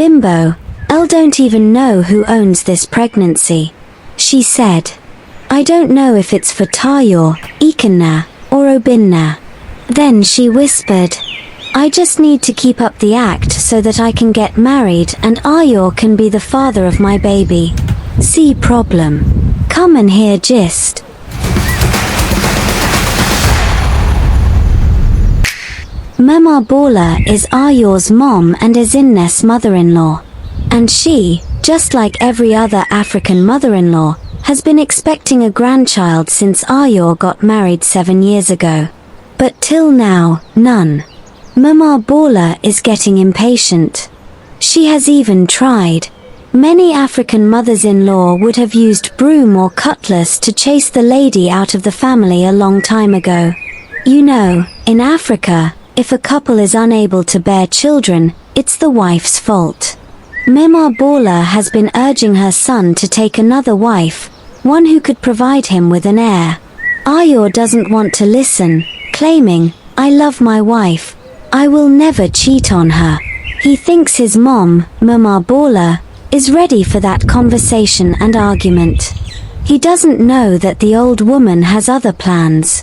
Bimbo, I don't even know who owns this pregnancy, she said. I don't know if it's for Tayo, Ikenna, or Obinna. Then she whispered, I just need to keep up the act so that I can get married and Ayo can be the father of my baby. See problem. Come and hear gist. Mama Bola is Ayo's mom and Ezinne's mother-in-law. And she, just like every other African mother-in-law, has been expecting a grandchild since Ayo got married 7 years ago. But till now, none. Mama Bola is getting impatient. She has even tried. Many African mothers-in-law would have used broom or cutlass to chase the lady out of the family a long time ago. You know, in Africa, if a couple is unable to bear children, it's the wife's fault. Mama Bola has been urging her son to take another wife, one who could provide him with an heir. Ayo doesn't want to listen, claiming, I love my wife. I will never cheat on her. He thinks his mom, Mama Bola, is ready for that conversation and argument. He doesn't know that the old woman has other plans.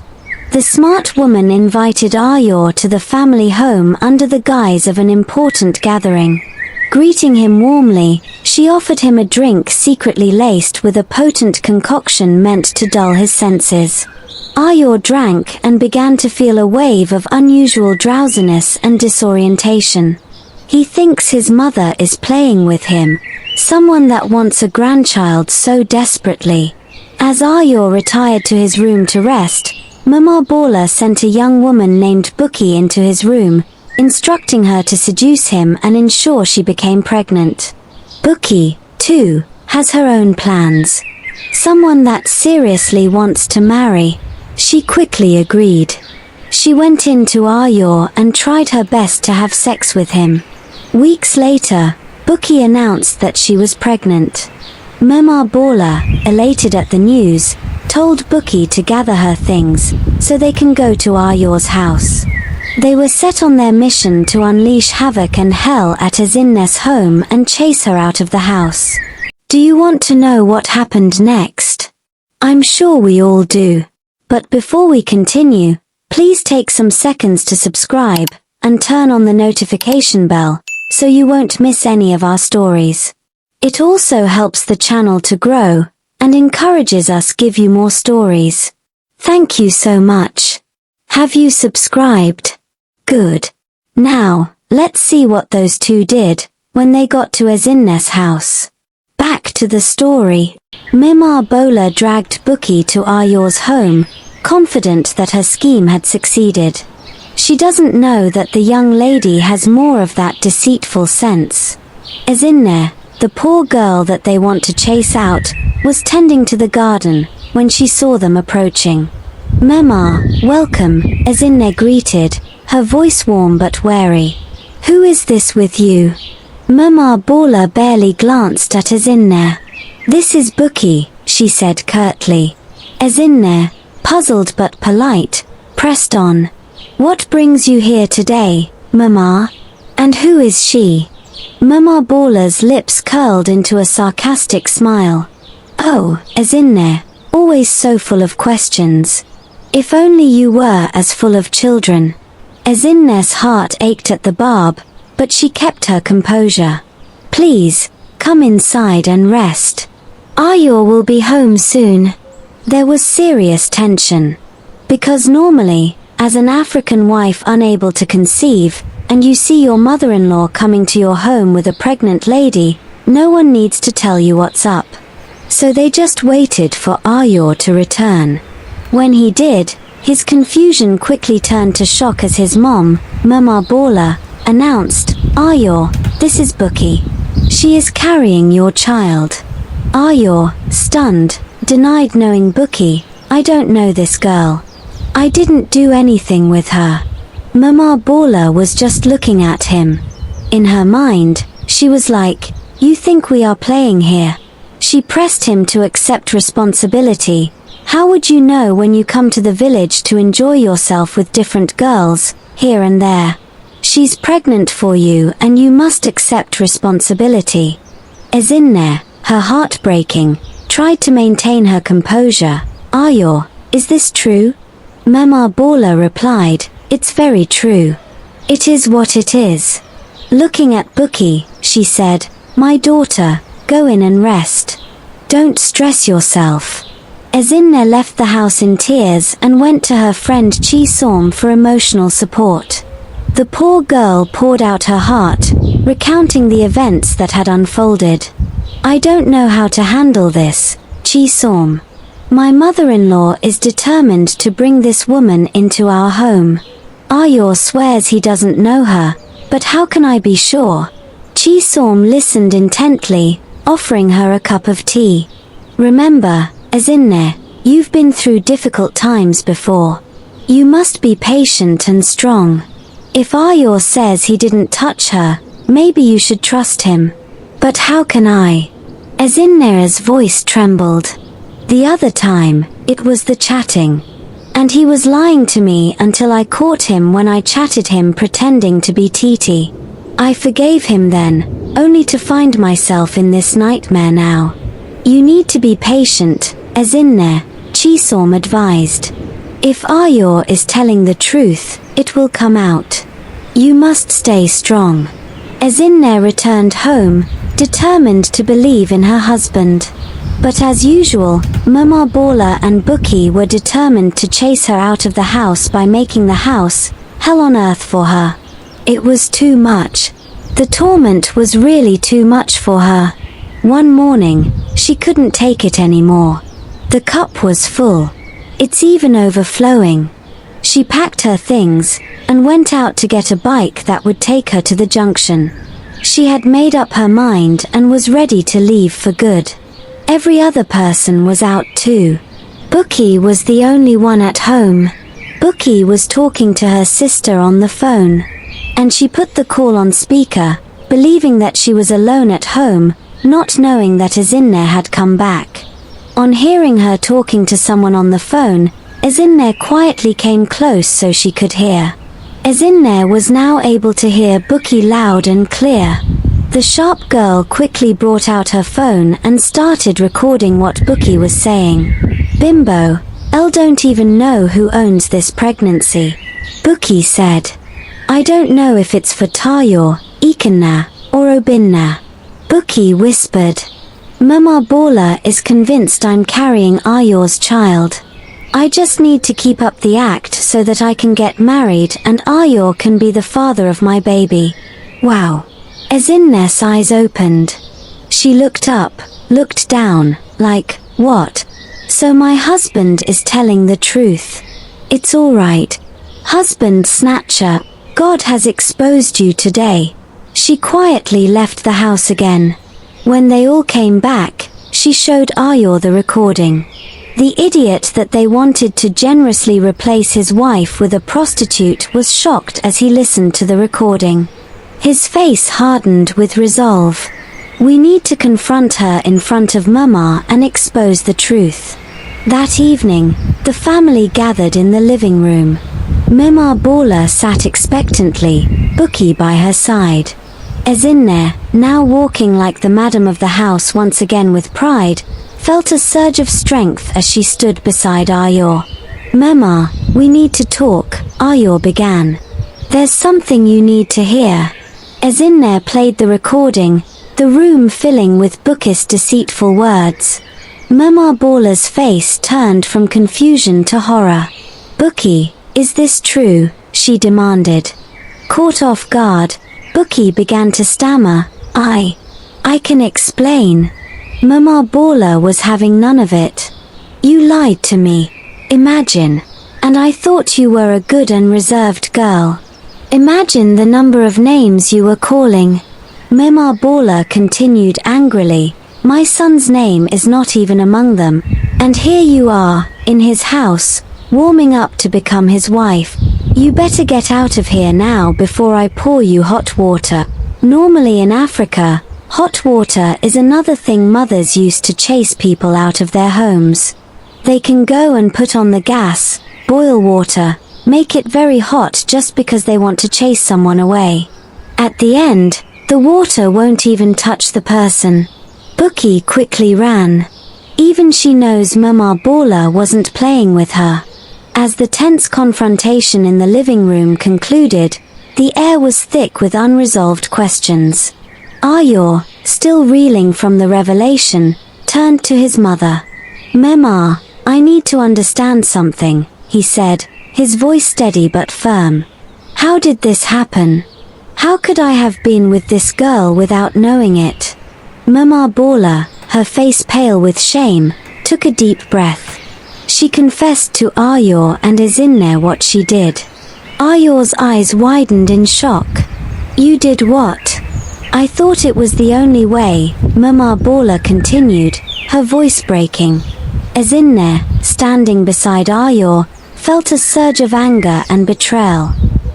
The smart woman invited Ayo to the family home under the guise of an important gathering. Greeting him warmly, she offered him a drink secretly laced with a potent concoction meant to dull his senses. Ayo drank and began to feel a wave of unusual drowsiness and disorientation. He thinks his mother is playing with him, someone that wants a grandchild so desperately. As Ayo retired to his room to rest, Mama Bola sent a young woman named Bukky into his room, instructing her to seduce him and ensure she became pregnant. Bukky, too, has her own plans. Someone that seriously wants to marry. She quickly agreed. She went in to Ayo and tried her best to have sex with him. Weeks later, Bukky announced that she was pregnant. Mama Bola, elated at the news, told Bukky to gather her things, so they can go to Ayo's house. They were set on their mission to unleash havoc and hell at Ezinne's home and chase her out of the house. Do you want to know what happened next? I'm sure we all do. But before we continue, please take some seconds to subscribe and turn on the notification bell, so you won't miss any of our stories. It also helps the channel to grow and encourages us give you more stories. Thank you so much. Have you subscribed? Good. Now, let's see what those two did when they got to Ezinne's house. Back to the story. Mama Bola dragged Bukky to Ayo's home, confident that her scheme had succeeded. She doesn't know that the young lady has more of that deceitful sense. Ezinne, the poor girl that they want to chase out, was tending to the garden when she saw them approaching. Mama, welcome, Ezinne greeted, her voice warm but wary. Who is this with you? Mama Bola barely glanced at Ezinne. This is Bukky, she said curtly. Ezinne, puzzled but polite, pressed on. What brings you here today, Mama? And who is she? Mama Bola's lips curled into a sarcastic smile. Oh, Ezinne, always so full of questions. If only you were as full of children. Ezinne's heart ached at the barb, but she kept her composure. Please, come inside and rest. Ayo will be home soon. There was serious tension. Because normally, as an African wife unable to conceive, and you see your mother-in-law coming to your home with a pregnant lady, no one needs to tell you what's up. So they just waited for Ayo to return. When he did, his confusion quickly turned to shock as his mom, Mama Bola, announced, Ayo, this is Bukky. She is carrying your child. Ayo, stunned, denied knowing Bukky. I don't know this girl. I didn't do anything with her. Mama Bola was just looking at him. In her mind, she was like, you think we are playing here? She pressed him to accept responsibility. How would you know when you come to the village to enjoy yourself with different girls, here and there? She's pregnant for you and you must accept responsibility. Ezinne, her heart breaking, tried to maintain her composure. Ayo, is this true? Mama Bola replied, it's very true. It is what it is. Looking at Bukky, she said, my daughter, go in and rest. Don't stress yourself. Ezinne left the house in tears and went to her friend Chisom for emotional support. The poor girl poured out her heart, recounting the events that had unfolded. I don't know how to handle this, Chisom. My mother-in-law is determined to bring this woman into our home. Ayo swears he doesn't know her, but how can I be sure? Chisom listened intently, offering her a cup of tea. Remember, Ezinne, you've been through difficult times before. You must be patient and strong. If Ayo says he didn't touch her, maybe you should trust him. But how can I? Ezinne's voice trembled. The other time, it was the chatting. And he was lying to me until I caught him when I chatted him pretending to be Titi. I forgave him then, only to find myself in this nightmare now. You need to be patient, Ezinne, Chisom advised. If Ayo is telling the truth, it will come out. You must stay strong. Ezinne returned home, determined to believe in her husband. But as usual, Mama Bola and Bukky were determined to chase her out of the house by making the house hell on earth for her. It was too much. The torment was really too much for her. One morning, she couldn't take it anymore. The cup was full. It's even overflowing. She packed her things and went out to get a bike that would take her to the junction. She had made up her mind and was ready to leave for good. Every other person was out too. Bukky was the only one at home. Bukky was talking to her sister on the phone, and she put the call on speaker, believing that she was alone at home, not knowing that Ezinne had come back. On hearing her talking to someone on the phone, Ezinne quietly came close so she could hear. Ezinne was now able to hear Bukky loud and clear. The sharp girl quickly brought out her phone and started recording what Bukky was saying. Bimbo, Elle don't even know who owns this pregnancy. Bukky said. I don't know if it's for Tayo, Ikenna, or Obinna. Bukky whispered. Mama Bola is convinced I'm carrying Ayo's child. I just need to keep up the act so that I can get married and Ayo can be the father of my baby. Wow. Ezinne's eyes opened. She looked up, looked down, like, what? So my husband is telling the truth. It's all right. Husband snatcher, God has exposed you today. She quietly left the house again. When they all came back, she showed Ayo the recording. The idiot that they wanted to generously replace his wife with a prostitute was shocked as he listened to the recording. His face hardened with resolve. We need to confront her in front of Mama and expose the truth. That evening, the family gathered in the living room. Mama Bola sat expectantly, Bukky by her side. Ezinne, now walking like the madam of the house once again with pride, felt a surge of strength as she stood beside Ayo. Mama, we need to talk, Ayo began. There's something you need to hear. Ezinne played the recording, the room filling with Bukky's deceitful words. Mama Bola's face turned from confusion to horror. Bukky, is this true? She demanded. Caught off guard, Bukky began to stammer. I can explain. Mama Bola was having none of it. You lied to me. Imagine. And I thought you were a good and reserved girl. Imagine the number of names you were calling. Mama Bola continued angrily. My son's name is not even among them. And here you are, in his house, warming up to become his wife. You better get out of here now before I pour you hot water. Normally in Africa, hot water is another thing mothers used to chase people out of their homes. They can go and put on the gas, boil water, make it very hot just because they want to chase someone away. At the end, the water won't even touch the person. Bukky quickly ran. Even she knows Mama Bola wasn't playing with her. As the tense confrontation in the living room concluded, the air was thick with unresolved questions. Ayo, still reeling from the revelation, turned to his mother. "Mama, I need to understand something," he said, his voice steady but firm. "How did this happen? How could I have been with this girl without knowing it?" Mama Bola, her face pale with shame, took a deep breath. She confessed to Ayo and Ezinne what she did. Ayo's eyes widened in shock. "You did what?" "I thought it was the only way," Mama Bola continued, her voice breaking. Ezinne, standing beside Ayo, felt a surge of anger and betrayal.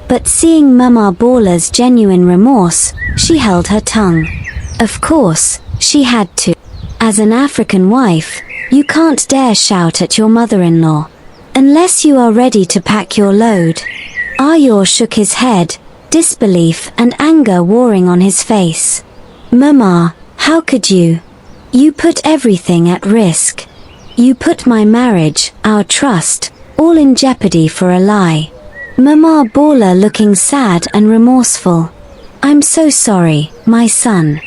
But seeing Mama Bola's genuine remorse, she held her tongue. Of course, she had to. As an African wife, you can't dare shout at your mother-in-law. Unless you are ready to pack your load. Ayo shook his head, disbelief and anger warring on his face. "Mama, how could you? You put everything at risk. You put my marriage, our trust, all in jeopardy for a lie." Mama Bola looking sad and remorseful. "I'm so sorry, my son.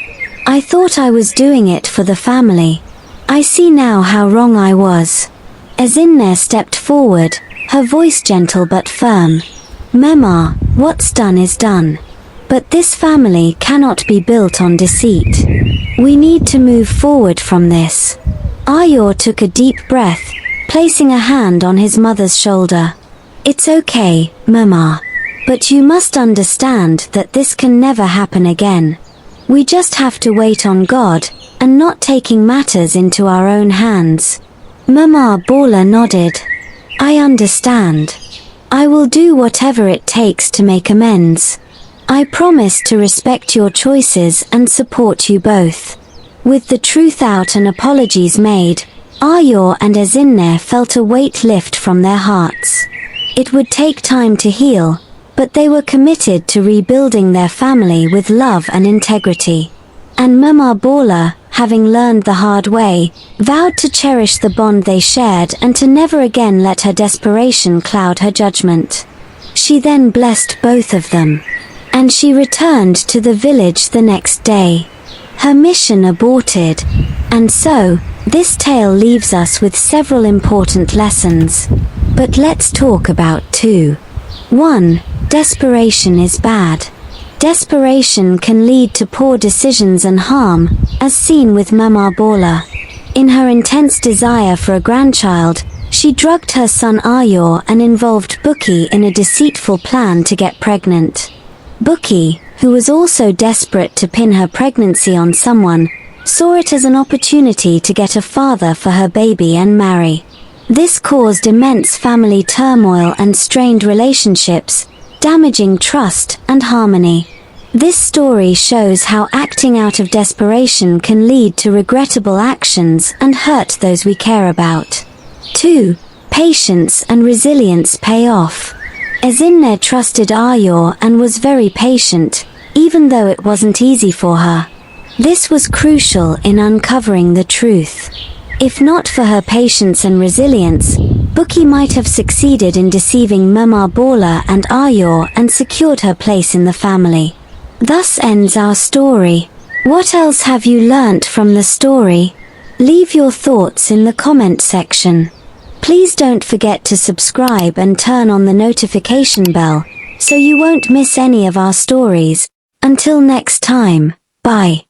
I thought I was doing it for the family. I see now how wrong I was." Ezinne stepped forward, her voice gentle but firm. "Mama, what's done is done. But this family cannot be built on deceit. We need to move forward from this." Ayo took a deep breath, placing a hand on his mother's shoulder. "It's okay, Mama. But you must understand that this can never happen again. We just have to wait on God, and not taking matters into our own hands." Mama Bola nodded. "I understand. I will do whatever it takes to make amends. I promise to respect your choices and support you both." With the truth out and apologies made, Ayo and Ezinne felt a weight lift from their hearts. It would take time to heal, but they were committed to rebuilding their family with love and integrity. And Mama Bola, having learned the hard way, vowed to cherish the bond they shared and to never again let her desperation cloud her judgment. She then blessed both of them. And she returned to the village the next day. Her mission aborted. And so, this tale leaves us with several important lessons. But let's talk about two. 1. Desperation is bad. Desperation can lead to poor decisions and harm, as seen with Mama Bola. In her intense desire for a grandchild, she drugged her son Ayo and involved Bukky in a deceitful plan to get pregnant. Bukky, who was also desperate to pin her pregnancy on someone, saw it as an opportunity to get a father for her baby and marry. This caused immense family turmoil and strained relationships, damaging trust and harmony. This story shows how acting out of desperation can lead to regrettable actions and hurt those we care about. 2. Patience and resilience pay off. Ezinne trusted Ayo and was very patient, even though it wasn't easy for her. This was crucial in uncovering the truth. If not for her patience and resilience, Bukky might have succeeded in deceiving Mama Bola and Ayo and secured her place in the family. Thus ends our story. What else have you learnt from the story? Leave your thoughts in the comment section. Please don't forget to subscribe and turn on the notification bell, so you won't miss any of our stories. Until next time, bye.